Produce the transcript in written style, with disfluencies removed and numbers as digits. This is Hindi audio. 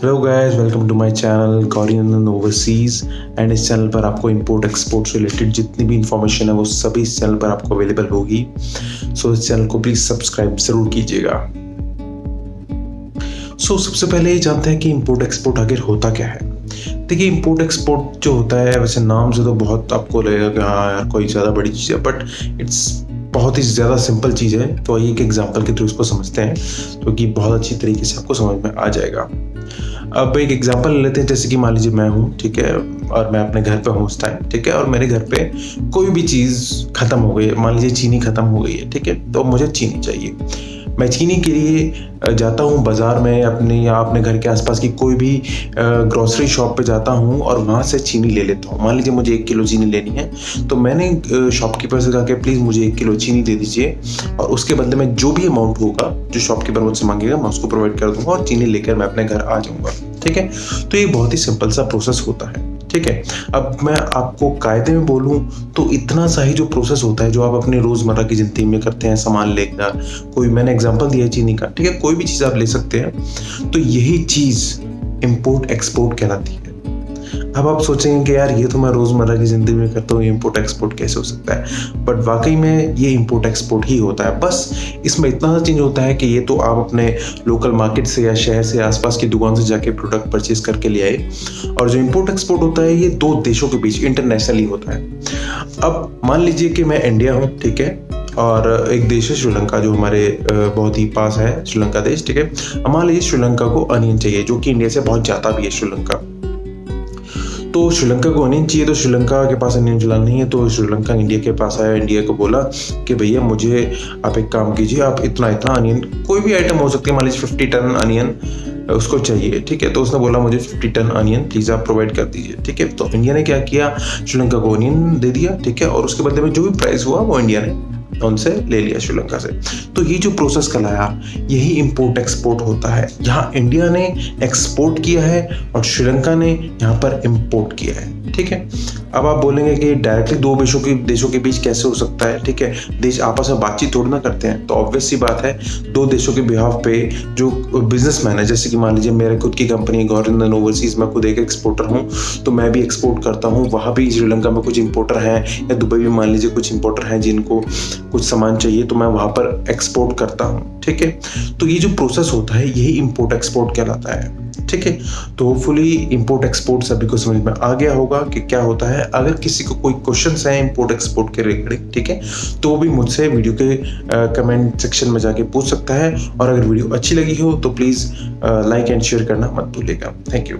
Hello guys, welcome to my channel Gaurinandan overseas. And इस चैनल पर आपको इंपोर्ट एक्सपोर्ट से रिलेटेड जितनी भी इंफॉर्मेशन है वो सभी इस चैनल पर आपको अवेलेबल होगी। सो इस चैनल को प्लीज़ सब्सक्राइब ज़रूर कीजिएगा। सबसे पहले ये जानते हैं कि इंपोर्ट एक्सपोर्ट आखिर होता क्या है। देखिए, इंपोर्ट एक्सपोर्ट जो होता है, वैसे नाम से तो बहुत आपको लगेगा कि हाँ यार कोई ज़्यादा बड़ी चीज़ है, बट इट्स बहुत ही ज़्यादा सिंपल चीज़ है। तो आइए एक एग्जांपल के थ्रू इसको समझते हैं, तो कि बहुत अच्छी तरीके से आपको समझ में आ जाएगा। अब एक एग्जांपल ले लेते हैं, जैसे कि मान लीजिए मैं हूँ, ठीक है, और मैं अपने घर पे हूँ उस टाइम, ठीक है, और मेरे घर पे कोई भी चीज़ ख़त्म हो गई है। मान लीजिए चीनी ख़त्म हो गई है, ठीक है, तो मुझे चीनी चाहिए। मैं चीनी के लिए जाता हूँ बाज़ार में अपने या अपने घर के आसपास की कोई भी ग्रोसरी शॉप पे जाता हूँ और वहाँ से चीनी ले लेता हूँ। मान लीजिए मुझे 1 किलो चीनी लेनी है, तो मैंने शॉपकीपर से कहा कि प्लीज़ मुझे 1 किलो चीनी दे दीजिए, और उसके बदले में जो भी अमाउंट होगा जो शॉपकीपर मुझसे मांगेगा मैं उसको प्रोवाइड कर दूँगा और चीनी लेकर मैं अपने घर आ जाऊँगा। ठीक है, तो ये बहुत ही सिंपल सा प्रोसेस होता है। ठीक है, अब मैं आपको कायदे में बोलूं तो इतना सा ही जो प्रोसेस होता है जो आप अपनी रोज़मर्रा की ज़िंदगी में करते हैं, सामान लेकर, कोई मैंने एग्जांपल दिया है चीनी का, ठीक है, कोई भी चीज़ आप ले सकते हैं, तो यही चीज़ इंपोर्ट एक्सपोर्ट कहलाती है। अब आप सोचेंगे कि यार ये तो मैं रोज़मर्रा की ज़िंदगी में करता हूँ, ये इंपोर्ट एक्सपोर्ट कैसे हो सकता है, बट वाकई में ये इंपोर्ट एक्सपोर्ट ही होता है। बस इसमें इतना सा चेंज होता है कि ये तो आप अपने लोकल मार्केट से या शहर से आसपास की दुकान से जाके प्रोडक्ट परचेज करके ले आए, और जो इंपोर्ट एक्सपोर्ट होता है ये 2 देशों के बीच इंटरनेशनली होता है। अब मान लीजिए कि मैं इंडिया हूँ, ठीक है, और एक देश है श्रीलंका जो हमारे बहुत ही पास है, श्रीलंका देश, ठीक है। मान लीजिए श्रीलंका को अनियन चाहिए जो कि इंडिया से बहुत ज़्यादा भी है श्रीलंका। तो श्रीलंका को अनियन चाहिए, तो श्रीलंका के पास अनियन फिलहाल नहीं है, तो श्रीलंका इंडिया के पास आया, इंडिया को बोला कि भैया मुझे आप एक काम कीजिए, आप इतना इतना अनियन, कोई भी आइटम हो सकती है, मान लीजिए 50 टन अनियन उसको चाहिए, ठीक है। तो उसने बोला मुझे 50 टन अनियन प्लीज़ आप प्रोवाइड कर दीजिए, ठीक है। तो इंडिया ने क्या किया, श्रीलंका को अनियन दे दिया, ठीक है, और उसके बदले में जो भी प्राइस हुआ वो इंडिया ने उनसे ले लिया, श्रीलंका से। तो ये जो प्रोसेस कहलाया, यही इंपोर्ट एक्सपोर्ट होता है। यहाँ इंडिया ने एक्सपोर्ट किया है और श्रीलंका ने यहाँ पर इंपोर्ट किया है, ठीक है। अब आप बोलेंगे कि डायरेक्टली 2 देशों के बीच कैसे हो सकता है, ठीक है, देश आपस में बातचीत थोड़ी ना करते हैं। तो ऑब्वियस सी बात है, 2 देशों के बिहाफ पे जो बिजनेसमैन है, जैसे कि मान लीजिए मेरे खुद की कंपनी गौरीनंदन ओवरसीज, मैं खुद एक एक्सपोर्टर हूँ, तो मैं भी एक्सपोर्ट करता हूँ। वहाँ भी श्रीलंका में कुछ इंपोर्टर हैं, या दुबई में मान लीजिए कुछ इंपोर्टर हैं जिनको कुछ सामान चाहिए, तो मैं वहाँ पर एक्सपोर्ट करता हूँ, ठीक है। तो ये जो प्रोसेस होता है यही इंपोर्ट एक्सपोर्ट कहलाता है, ठीक है। तो होपफुली इंपोर्ट एक्सपोर्ट सभी को समझ में आ गया होगा कि क्या होता है। अगर किसी को कोई क्वेश्चंस हैं इंपोर्ट एक्सपोर्ट के रिगार्डिंग, ठीक है, तो वो भी मुझसे वीडियो के कमेंट सेक्शन में जाके पूछ सकता है। और अगर वीडियो अच्छी लगी हो तो प्लीज़ लाइक एंड शेयर करना मत भूलिएगा। Thank you.